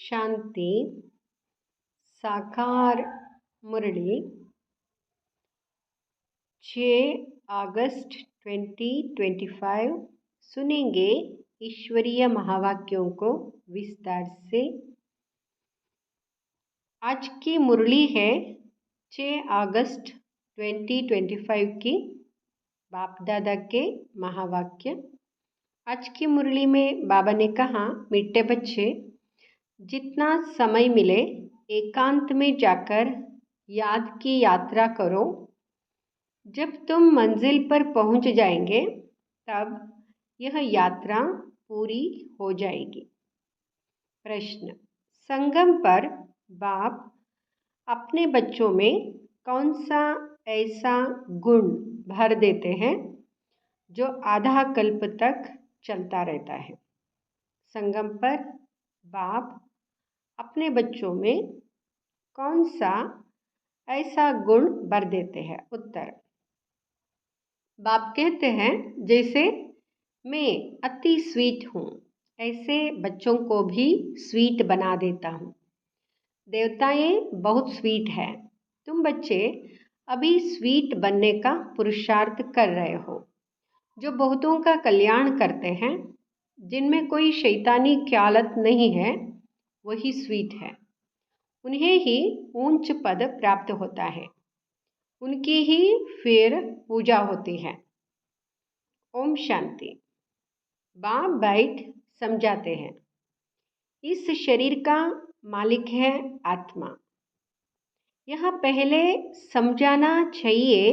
शांति साकार मुरली 6 अगस्त 2025 सुनेंगे ईश्वरीय महावाक्यों को विस्तार से। आज की मुरली है 6 अगस्त 2025 की बाप दादा के महावाक्य। आज की मुरली में बाबा ने कहा, मीठे बच्चे, जितना समय मिले एकांत में जाकर याद की यात्रा करो। जब तुम मंजिल पर पहुंच जाएंगे तब यह यात्रा पूरी हो जाएगी। प्रश्न, संगम पर बाप अपने बच्चों में कौन सा ऐसा गुण भर देते हैं जो आधा कल्प तक चलता रहता है? संगम पर बाप अपने बच्चों में कौन सा ऐसा गुण भर देते हैं? उत्तर, बाप कहते हैं, जैसे मैं अति स्वीट हूँ, ऐसे बच्चों को भी स्वीट बना देता हूँ। देवताएं बहुत स्वीट है, तुम बच्चे अभी स्वीट बनने का पुरुषार्थ कर रहे हो। जो बहुतों का कल्याण करते हैं, जिनमें कोई शैतानी ख्यालत नहीं है, वही स्वीट है। उन्हें ही ऊंच पद प्राप्त होता है, उनकी ही फिर पूजा होती है। ओम शांति। बाप बैठ समझाते हैं, इस शरीर का मालिक है आत्मा। यह पहले समझाना चाहिए,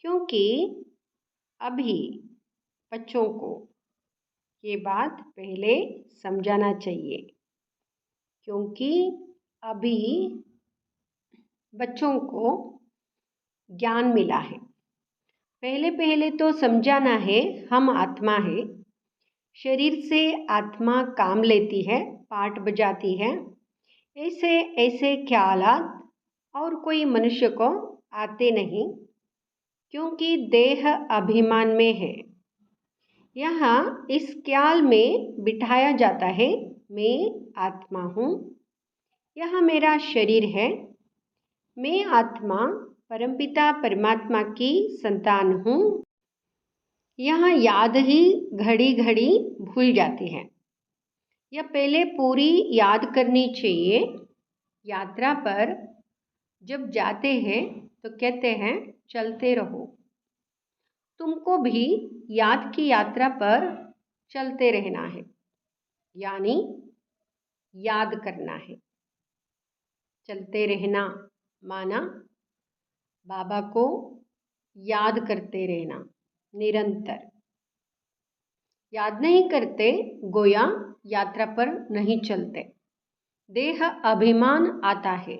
क्योंकि अभी बच्चों को ये बात पहले समझाना चाहिए, क्योंकि अभी बच्चों को ज्ञान मिला है। पहले पहले तो समझाना है, हम आत्मा है, शरीर से आत्मा काम लेती है, पाठ बजाती है। ऐसे ऐसे ख्यालात और कोई मनुष्य को आते नहीं, क्योंकि देह अभिमान में है। यहाँ इस ख्याल में बिठाया जाता है, मैं आत्मा हूँ, यह मेरा शरीर है, मैं आत्मा परमपिता परमात्मा की संतान हूँ। यह याद ही घड़ी घड़ी भूल जाती है। यह पहले पूरी याद करनी चाहिए। यात्रा पर जब जाते हैं तो कहते हैं, चलते रहो। तुमको भी याद की यात्रा पर चलते रहना है, यानी याद करना है। चलते रहना माना बाबा को याद करते रहना, निरंतर। याद नहीं करते, गोया यात्रा पर नहीं चलते। देह अभिमान आता है।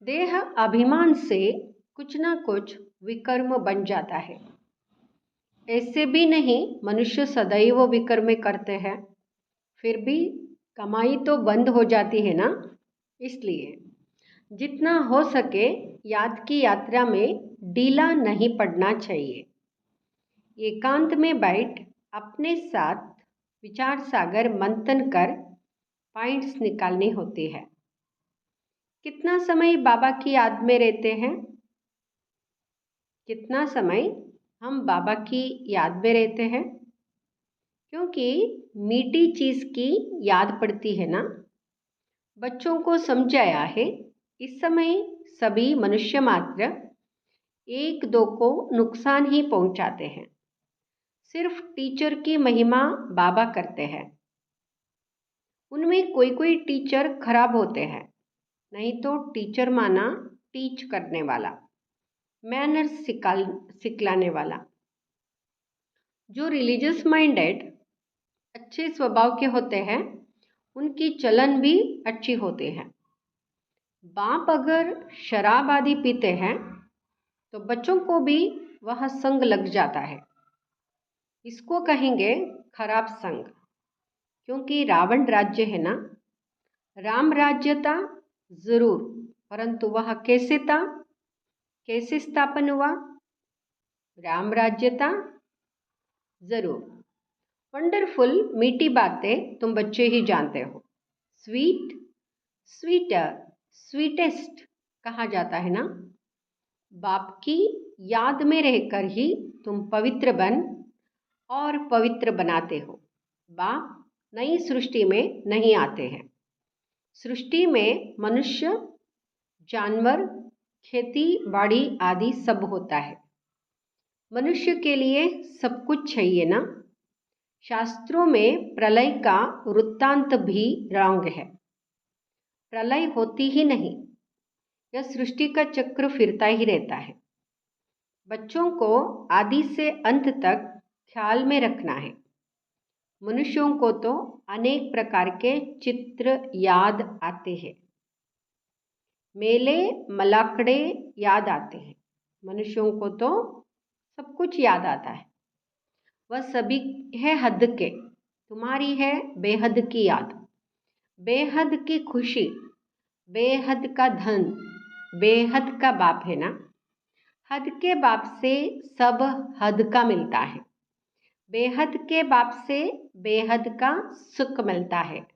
देह अभिमान से कुछ ना कुछ विकर्म बन जाता है। ऐसे भी नहीं, मनुष्य सदैव विकर्म करते हैं, फिर भी कमाई तो बंद हो जाती है ना। इसलिए जितना हो सके याद की यात्रा में ढीला नहीं पड़ना चाहिए। एकांत में बैठ अपने साथ विचार सागर मंथन कर पॉइंट्स निकालने होते हैं। कितना समय बाबा की याद में रहते हैं? कितना समय हम बाबा की याद में रहते हैं? क्योंकि मीठी चीज़ की याद पड़ती है ना। बच्चों को समझाया है, इस समय सभी मनुष्य मात्र एक दो को नुकसान ही पहुंचाते हैं। सिर्फ टीचर की महिमा बाबा करते हैं। उनमें कोई कोई टीचर खराब होते हैं, नहीं तो टीचर माना टीच करने वाला, मैनर्स सिखलाने वाला। जो रिलीजियस माइंडेड अच्छे स्वभाव के होते हैं, उनकी चलन भी अच्छी होते हैं। बाप अगर शराब आदि पीते हैं तो बच्चों को भी वह संग लग जाता है। इसको कहेंगे खराब संग, क्योंकि रावण राज्य है ना। राम राज्य था जरूर, परंतु वह कैसे था, कैसे स्थापन हुआ? राम राज्य था जरूर। वंडरफुल मीठी बातें तुम बच्चे ही जानते हो। स्वीट, स्वीटर, स्वीटेस्ट कहा जाता है ना। बाप की याद में रहकर ही तुम पवित्र बन और पवित्र बनाते हो। बाप नई सृष्टि में नहीं आते हैं। सृष्टि में मनुष्य, जानवर, खेती बाड़ी आदि सब होता है। मनुष्य के लिए सब कुछ चाहिए ना। शास्त्रों में प्रलय का वृत्तांत भी रॉन्ग है। प्रलय होती ही नहीं, यह सृष्टि का चक्र फिरता ही रहता है। बच्चों को आदि से अंत तक ख्याल में रखना है। मनुष्यों को तो अनेक प्रकार के चित्र याद आते हैं, मेले मलाकड़े याद आते हैं। मनुष्यों को तो सब कुछ याद आता है। वह सभी है हद के, तुम्हारी है बेहद की याद, बेहद की खुशी, बेहद का धन, बेहद का बाप है ना। हद के बाप से सब हद का मिलता है। बेहद के बाप से बेहद का सुख मिलता है।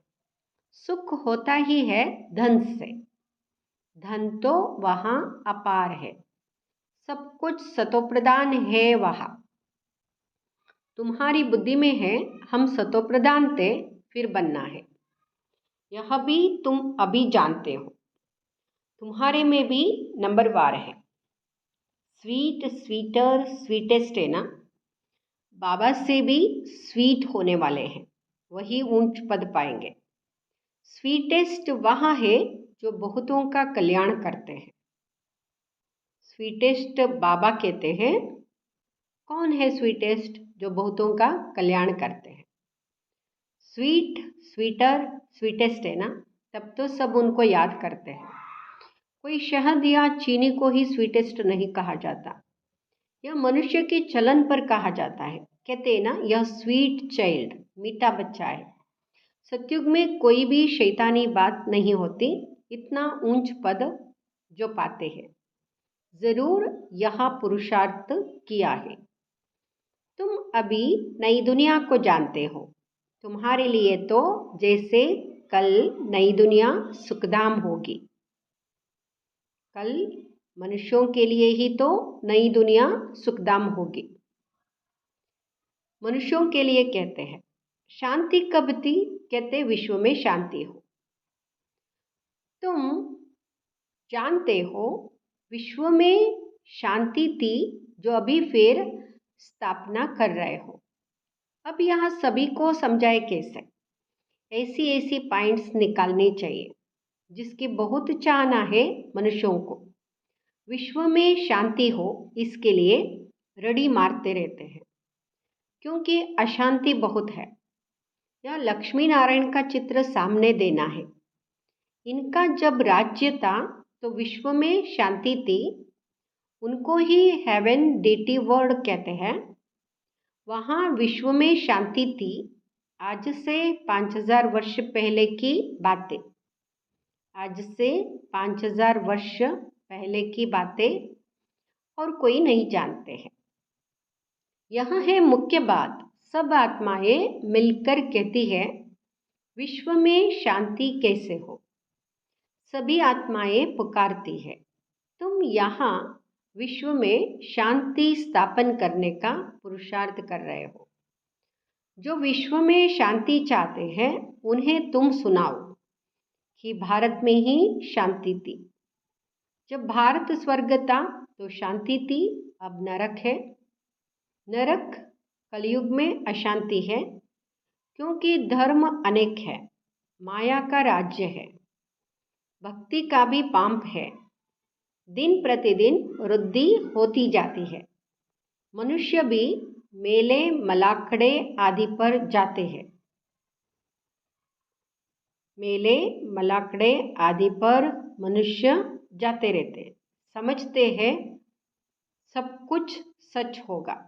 सुख होता ही है धन से। धन तो वहाँ अपार है, सब कुछ सतोप्रधान है वहाँ। तुम्हारी बुद्धि में है हम सतोप्रधान थे, फिर बनना है। यह भी तुम अभी जानते हो। तुम्हारे में भी नंबरवार है। स्वीट, स्वीटर, स्वीटेस्ट है ना। बाबा से भी स्वीट होने वाले हैं, वही ऊंच पद पाएंगे। स्वीटेस्ट वहाँ है जो बहुतों का कल्याण करते हैं। स्वीटेस्ट बाबा कहते हैं। कौन है स्वीटेस्ट जो बहुतों का कल्याण करते हैं? स्वीट, स्वीटर, स्वीटेस्ट है ना, तब तो सब उनको याद करते हैं। कोई शहद या चीनी को ही स्वीटेस्ट नहीं कहा जाता। यह मनुष्य के चलन पर कहा जाता है। कहते हैं ना, यह स्वीट चाइल्ड, मीठा बच्चा है। सतयुग में कोई भी शैतानी बात नहीं होती, इतना ऊंच पद जो पाते हैं। जरूर यहाँ पुरुषार्थ किया है। तुम अभी नई दुनिया को जानते हो। तुम्हारे लिए तो जैसे कल नई दुनिया सुखधाम होगी। कल मनुष्यों के लिए ही तो नई दुनिया सुखधाम होगी। मनुष्यों के लिए कहते हैं। शांति कब थी? कहते विश्व में शांति हो। तुम जानते हो विश्व में शांति थी जो अभी फिर स्थापना कर रहे हो। अब यहाँ सभी को समझाए कैसे? ऐसी ऐसी पॉइंट्स निकालनी चाहिए जिसकी बहुत चाहना है मनुष्यों को। विश्व में शांति हो, इसके लिए रड़ी मारते रहते हैं, क्योंकि अशांति बहुत है। यह लक्ष्मी नारायण का चित्र सामने देना है। इनका जब राज्य था तो विश्व में शांति थी। उनको ही हेवन डेटी वर्ड कहते हैं। वहाँ विश्व में शांति थी। आज से 5000 वर्ष पहले की बातें। आज से 5000 वर्ष पहले की बातें, और कोई नहीं जानते हैं। यह है मुख्य बात। सब आत्माएं मिलकर कहती है विश्व में शांति कैसे हो। सभी आत्माएं पुकारती है। तुम यहाँ विश्व में शांति स्थापन करने का पुरुषार्थ कर रहे हो। जो विश्व में शांति चाहते हैं उन्हें तुम सुनाओ कि भारत में ही शांति थी। जब भारत स्वर्ग था तो शांति थी, अब नरक है। नरक कलयुग में अशांति है, क्योंकि धर्म अनेक है, माया का राज्य है, भक्ति का भी पांप है। दिन प्रतिदिन वृद्धि होती जाती है। मनुष्य भी मेले मलाखड़े आदि पर जाते हैं। मेले मलाखड़े आदि पर मनुष्य जाते रहते हैं, समझते हैं सब कुछ सच होगा।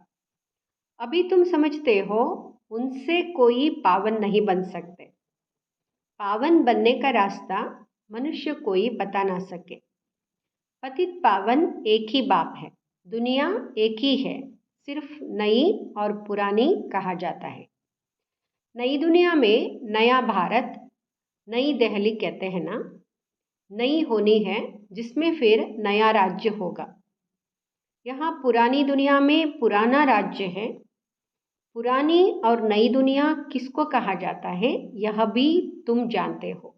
अभी तुम समझते हो उनसे कोई पावन नहीं बन सकते। पावन बनने का रास्ता मनुष्य कोई बता ना सके। पतित पावन एक ही बाप है, दुनिया एक ही है, सिर्फ नई और पुरानी कहा जाता है। नई दुनिया में नया भारत, नई दिल्ली कहते हैं ना, नई होनी है, जिसमें फिर नया राज्य होगा। यहाँ पुरानी दुनिया में पुराना राज्य है। पुरानी और नई दुनिया किसको कहा जाता है, यह भी तुम जानते हो।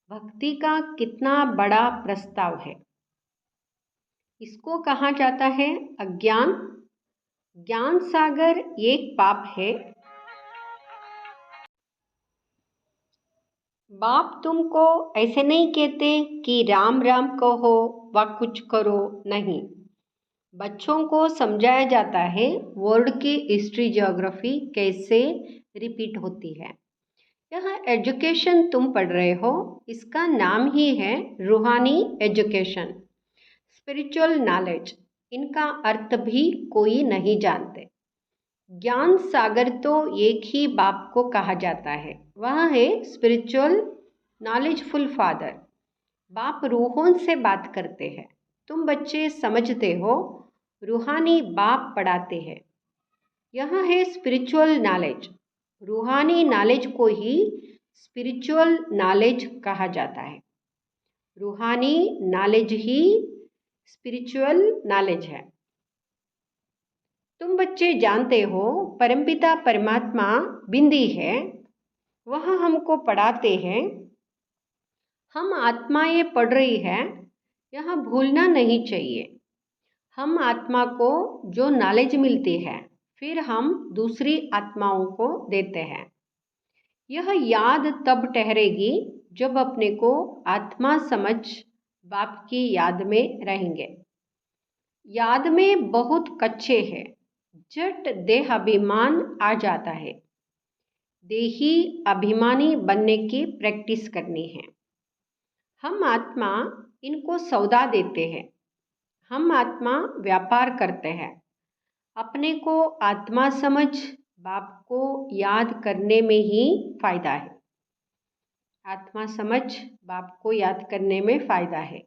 भक्ति का कितना बड़ा प्रस्ताव है। इसको कहा जाता है अज्ञान। ज्ञान सागर एक पाप है। बाप तुमको ऐसे नहीं कहते कि राम राम कहो व कुछ करो, नहीं। बच्चों को समझाया जाता है वर्ल्ड की हिस्ट्री ज्योग्राफी कैसे रिपीट होती है। यह एजुकेशन तुम पढ़ रहे हो, इसका नाम ही है रूहानी एजुकेशन, स्पिरिचुअल नॉलेज। इनका अर्थ भी कोई नहीं जानते। ज्ञान सागर तो एक ही बाप को कहा जाता है, वह है स्पिरिचुअल नॉलेजफुल फादर। बाप रूहों से बात करते हैं। तुम बच्चे समझते हो, रूहानी बाप पढ़ाते हैं। यह है स्पिरिचुअल नॉलेज। रूहानी नॉलेज को ही स्पिरिचुअल नॉलेज कहा जाता है। रूहानी नॉलेज ही स्पिरिचुअल नॉलेज है। तुम बच्चे जानते हो परमपिता परमात्मा बिंदी है, वह हमको पढ़ाते हैं। हम आत्माएं पढ़ रही है, यह भूलना नहीं चाहिए। हम आत्मा को जो नॉलेज मिलती है, फिर हम दूसरी आत्माओं को देते हैं। यह याद तब ठहरेगी जब अपने को आत्मा समझ बाप की याद में रहेंगे। याद में बहुत कच्चे हैं, झट देह अभिमान आ जाता है। देही अभिमानी बनने की प्रैक्टिस करनी है। हम आत्मा इनको सौदा देते हैं। हम आत्मा व्यापार करते हैं। अपने को आत्मा समझ बाप को याद करने में ही फायदा है। आत्मा समझ बाप को याद करने में फायदा है।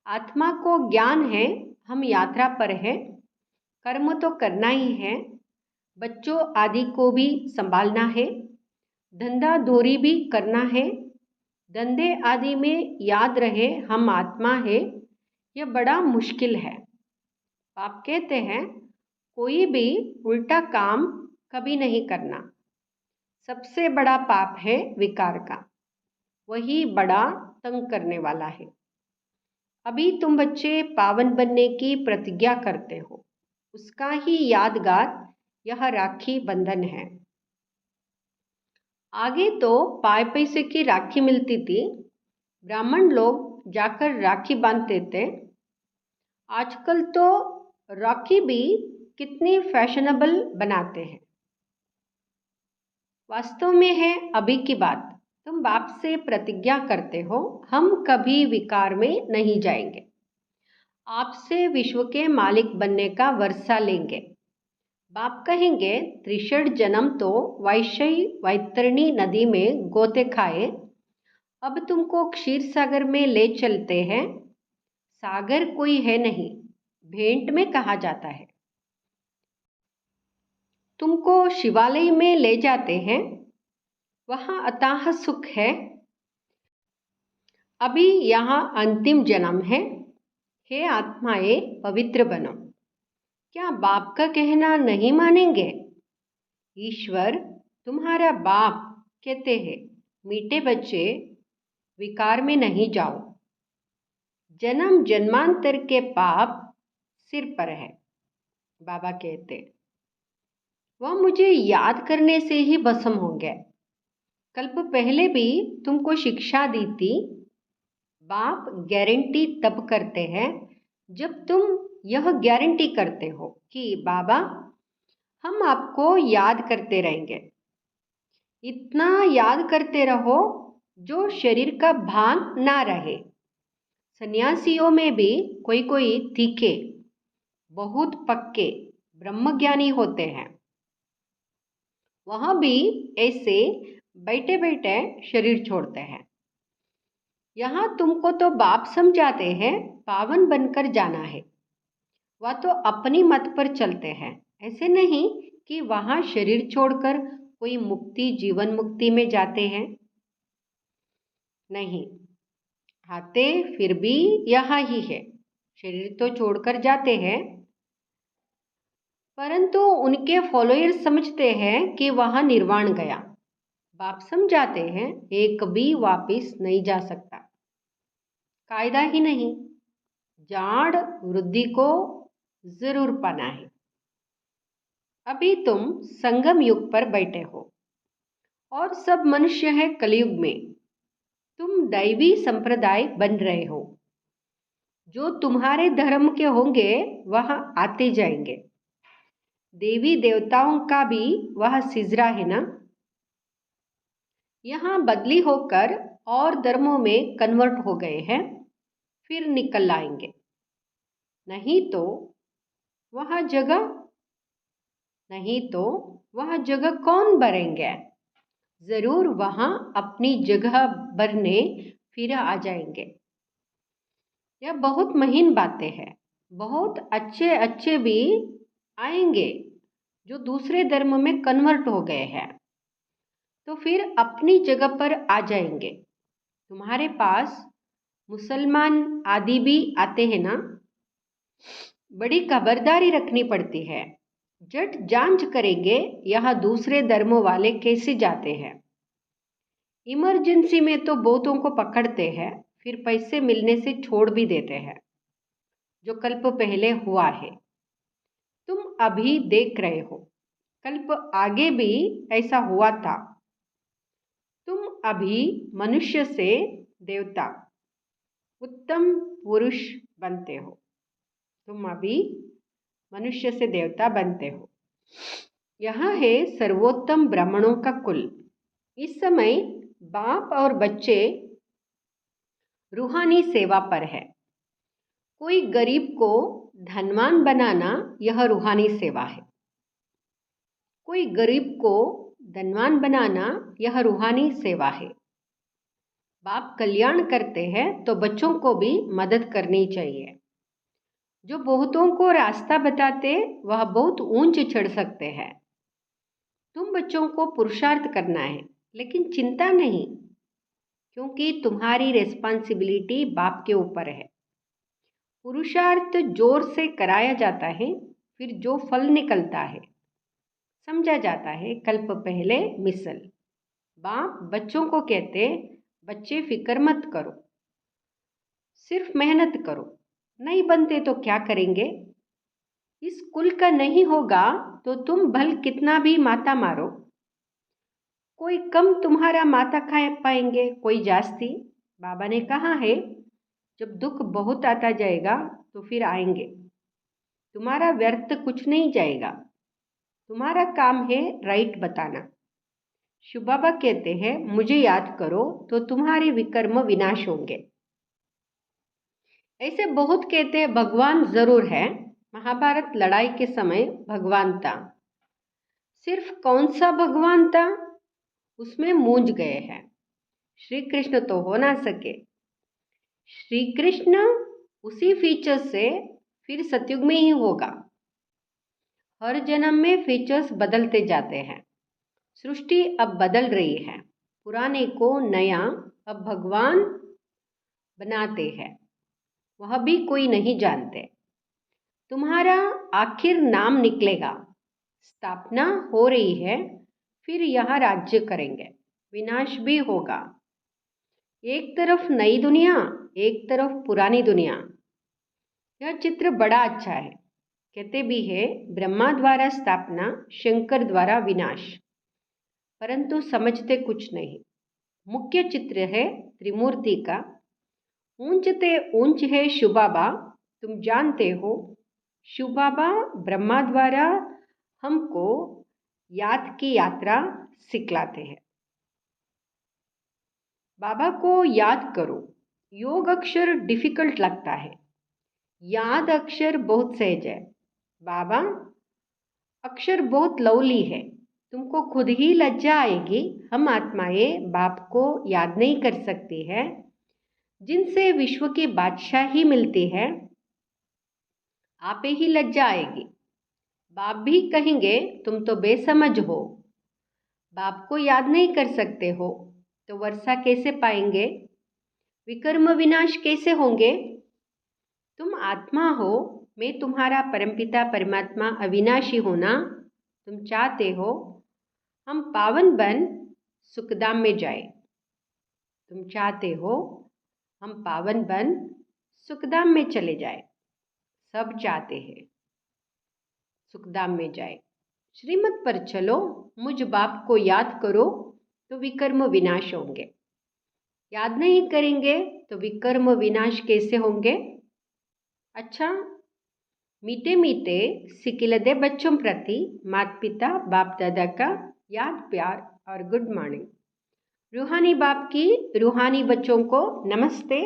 आत्मा को ज्ञान है, हम यात्रा पर है, कर्म तो करना ही है। बच्चों आदि को भी संभालना है, धंधा दोरी भी करना है। धंधे आदि में याद रहे हम आत्मा है, यह बड़ा मुश्किल है। आप कहते हैं कोई भी उल्टा काम कभी नहीं करना। सबसे बड़ा पाप है विकार का, वही बड़ा तंग करने वाला है। अभी तुम बच्चे पावन बनने की प्रतिज्ञा करते हो, उसका ही यादगार यह राखी बंधन है। आगे तो पाए पैसे की राखी मिलती थी, ब्राह्मण लोग जाकर राखी बांधते थे। आजकल तो राखी भी कितनी फैशनेबल बनाते हैं। वास्तव में है अभी की बात। तुम बाप से प्रतिज्ञा करते हो, हम कभी विकार में नहीं जाएंगे। आपसे विश्व के मालिक बनने का वर्षा लेंगे। बाप कहेंगे त्रिषठ जन्म तो वैशई वैतरणी नदी में गोते खाए, अब तुमको क्षीर सागर में ले चलते हैं। सागर कोई है नहीं, भेंट में कहा जाता है। तुमको शिवालय में ले जाते हैं, वहाँ अथाह सुख है। अभी यहाँ अंतिम जन्म है। हे आत्माएं पवित्र बनो। क्या बाप का कहना नहीं मानेंगे? ईश्वर तुम्हारा बाप कहते हैं, मीठे बच्चे विकार में नहीं जाओ। जन्म जन्मांतर के पाप सिर पर है। बाबा कहते वह मुझे याद करने से ही भस्म होंगे। कल्प पहले भी तुमको शिक्षा दी थी। बाप गारंटी तब करते हैं जब तुम यह गारंटी करते हो कि बाबा हम आपको याद करते रहेंगे। इतना याद करते रहो जो शरीर का भान ना रहे। सन्यासियों में भी कोई तीखे, बहुत पक्के ब्रह्मज्ञानी होते हैं। वह भी ऐसे बैठे बैठे शरीर छोड़ते हैं। यहाँ तुमको तो बाप समझाते हैं पावन बनकर जाना है। वह तो अपनी मत पर चलते हैं, ऐसे नहीं कि वहाँ शरीर छोड़कर कोई मुक्ति जीवन मुक्ति में जाते हैं। नहीं, आते फिर भी यहाँ ही है। शरीर तो छोड़कर जाते हैं, परंतु उनके फॉलोअर्स समझते हैं कि वहाँ निर्वाण गया। बाप समझाते हैं एक भी वापिस नहीं जा सकता। कायदा ही नहीं, जाड़ वृद्धि को जरूर पाना है। अभी तुम संगम युग पर बैठे हो और सब मनुष्य है कलयुग में। तुम दैवी संप्रदाय बन रहे हो। जो तुम्हारे धर्म के होंगे वह आते जाएंगे। देवी देवताओं का भी वह सिजरा है ना। यहाँ बदली होकर और धर्मों में कन्वर्ट हो गए हैं, फिर निकल आएंगे। नहीं तो वह जगह कौन भरेंगे? जरूर वहाँ अपनी जगह भरने फिर आ जाएंगे। यह बहुत महीन बातें हैं। बहुत अच्छे अच्छे भी आएंगे जो दूसरे धर्म में कन्वर्ट हो गए हैं, तो फिर अपनी जगह पर आ जाएंगे। तुम्हारे पास मुसलमान आदि भी आते हैं ना। बड़ी खबरदारी रखनी पड़ती है। जट जांच करेंगे यहाँ दूसरे धर्मों वाले कैसे जाते हैं। इमरजेंसी में तो बहुतों को पकड़ते हैं, फिर पैसे मिलने से छोड़ भी देते हैं, जो कल्प पहले हुआ है। तुम अभी देख रहे हो, कल्प आगे भी ऐसा हुआ था। तुम अभी मनुष्य से देवता, उत्तम पुरुष बनते हो। तुम अभी मनुष्य से देवता बनते हो। यह है सर्वोत्तम ब्राह्मणों का कुल। इस समय बाप और बच्चे रूहानी सेवा पर है। कोई गरीब को धनवान बनाना यह रूहानी सेवा है। कोई गरीब को धनवान बनाना यह रूहानी सेवा है। बाप कल्याण करते हैं तो बच्चों को भी मदद करनी चाहिए। जो बहुतों को रास्ता बताते वह बहुत ऊंच चढ़ सकते हैं। तुम बच्चों को पुरुषार्थ करना है, लेकिन चिंता नहीं, क्योंकि तुम्हारी रिस्पॉन्सिबिलिटी बाप के ऊपर है। पुरुषार्थ जोर से कराया जाता है, फिर जो फल निकलता है समझा जाता है कल्प पहले मिसल। बाप बच्चों को कहते, बच्चे फिक्र मत करो, सिर्फ मेहनत करो। नहीं बनते तो क्या करेंगे? इस कुल का नहीं होगा तो तुम भल कितना भी माता मारो, कोई कम तुम्हारा माता खा पाएंगे, कोई जास्ती। बाबा ने कहा है जब दुख बहुत आता जाएगा तो फिर आएंगे। तुम्हारा व्यर्थ कुछ नहीं जाएगा। तुम्हारा काम है राइट बताना। शिव बाबा कहते हैं मुझे याद करो तो तुम्हारे विकर्म विनाश होंगे। ऐसे बहुत कहते हैं भगवान जरूर है। महाभारत लड़ाई के समय भगवान था। सिर्फ कौन सा भगवान था उसमें मूंझ गए हैं। श्री कृष्ण तो हो ना सके। श्री कृष्ण उसी फीचर्स से फिर सतयुग में ही होगा। हर जन्म में फीचर्स बदलते जाते हैं। सृष्टि अब बदल रही है। पुराने को नया अब भगवान बनाते हैं, वह भी कोई नहीं जानते। तुम्हारा आखिर नाम निकलेगा। स्थापना हो रही है, फिर यहाँ राज्य करेंगे। विनाश भी होगा। एक तरफ नई दुनिया, एक तरफ पुरानी दुनिया। यह चित्र बड़ा अच्छा है। कहते भी है ब्रह्मा द्वारा स्थापना, शंकर द्वारा विनाश, परंतु समझते कुछ नहीं। मुख्य चित्र है त्रिमूर्ति का। ऊंचते ऊंच है शिव बाबा। तुम जानते हो शिव बाबा ब्रह्मा द्वारा हमको याद की यात्रा सिखलाते हैं। बाबा को याद करो। योग अक्षर डिफिकल्ट लगता है, याद अक्षर बहुत सहज है। बाबा अक्षर बहुत लवली है, तुमको खुद ही लज्जा आएगी। हम आत्माएं बाप को याद नहीं कर सकती है, जिनसे विश्व की बादशाही मिलती है। आपे ही लज्जा आएगी। बाप भी कहेंगे तुम तो बेसमझ हो, बाप को याद नहीं कर सकते हो तो वर्षा कैसे पाएंगे? विकर्म विनाश कैसे होंगे? तुम आत्मा हो, मैं तुम्हारा परमपिता परमात्मा अविनाशी होना तुम चाहते हो। हम पावन बन सुखधाम में जाए। तुम चाहते हो हम पावन बन सुखधाम में चले जाए। सब चाहते हैं सुखधाम में जाए। श्रीमत पर चलो, मुझ बाप को याद करो तो विकर्म विनाश होंगे। याद नहीं करेंगे तो विकर्म विनाश कैसे होंगे? अच्छा, मीठे मीठे सिकिलदे बच्चों प्रति माता पिता बाप दादा का याद प्यार और गुड मॉर्निंग। रूहानी बाप की रूहानी बच्चों को नमस्ते।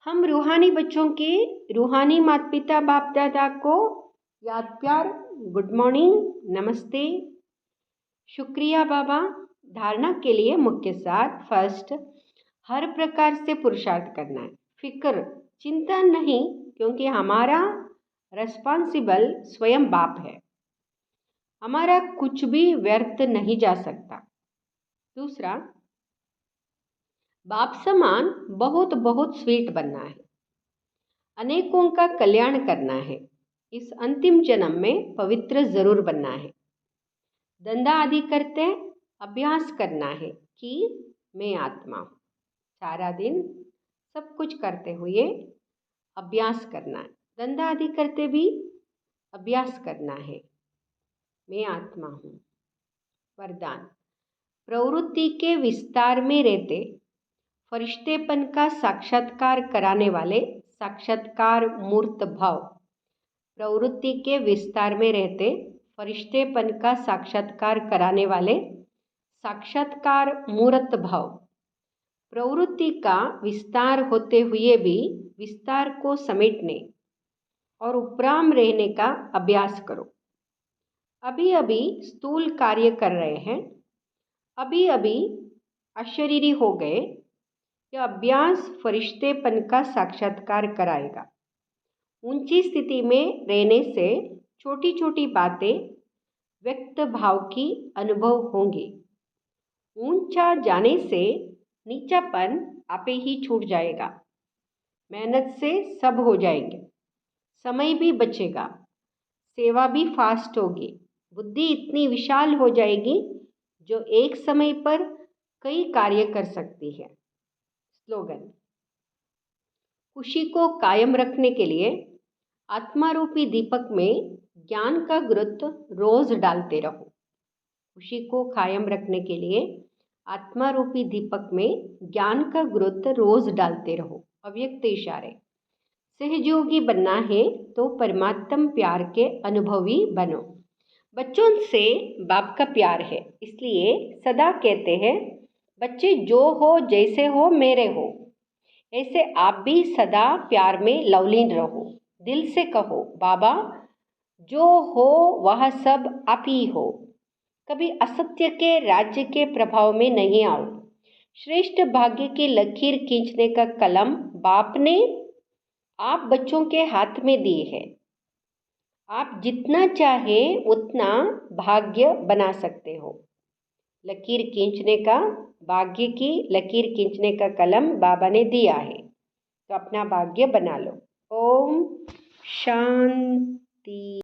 हम रूहानी बच्चों की रूहानी माता पिता बाप दादा को याद प्यार गुड मॉर्निंग नमस्ते। शुक्रिया बाबा। धारणा के लिए मुख्य सार। फर्स्ट, हर प्रकार से पुरुषार्थ करना है। फिक्र चिंता नहीं, क्योंकि हमारा रेस्पॉन्सिबल स्वयं बाप है। हमारा कुछ भी व्यर्थ नहीं जा सकता। दूसरा, बाप समान बहुत बहुत स्वीट बनना है। अनेकों का कल्याण करना है। इस अंतिम जन्म में पवित्र जरूर बनना है। धंधा आदि करते अभ्यास करना है कि मैं आत्मा हूँ। सारा दिन सब कुछ करते हुए अभ्यास करना है। धंधा आदि करते भी अभ्यास करना है, मैं आत्मा हूँ। वरदान, प्रवृत्ति के विस्तार में रहते फरिश्तेपन का साक्षात्कार कराने वाले साक्षात्कार मूर्त भाव। प्रवृत्ति के विस्तार में रहते फरिश्तेपन का साक्षात्कार कराने वाले साक्षात्कार मूर्त भाव। प्रवृत्ति का विस्तार होते हुए भी विस्तार को समेटने और उपराम रहने का अभ्यास करो। अभी अभी स्थूल कार्य कर रहे हैं, अभी अभी अशरीरी हो गए। यह अभ्यास फरिश्तेपन का साक्षात्कार कराएगा। ऊंची स्थिति में रहने से छोटी छोटी बातें व्यक्त भाव की अनुभव होंगी। ऊंचा जाने से नीचापन आपे ही छूट जाएगा। मेहनत से सब हो जाएंगे। समय भी बचेगा। सेवा भी फास्ट होगी। बुद्धि इतनी विशाल हो जाएगी जो एक समय पर कई कार्य कर सकती है। स्लोगन, खुशी को कायम रखने के लिए आत्मारूपी दीपक में ज्ञान का गुरुत्व रोज डालते रहो। खुशी को कायम रखने के लिए आत्मारूपी दीपक में ज्ञान का गुरुत्व रोज डालते रहो। अव्यक्त इशारे, सहयोगी बनना है तो परमात्म प्यार के अनुभवी बनो। बच्चों से बाप का प्यार है, इसलिए सदा कहते हैं बच्चे जो हो जैसे हो मेरे हो, ऐसे आप भी सदा प्यार में लवलीन रहो। दिल से कहो बाबा जो हो वह सब आप ही हो। कभी असत्य के राज्य के प्रभाव में नहीं आओ। श्रेष्ठ भाग्य की लकीर खींचने का कलम बाप ने आप बच्चों के हाथ में दी है। आप जितना चाहे उतना भाग्य बना सकते हो। लकीर खींचने का, भाग्य की लकीर खींचने का कलम बाबा ने दिया है, तो अपना भाग्य बना लो। ओम शांति।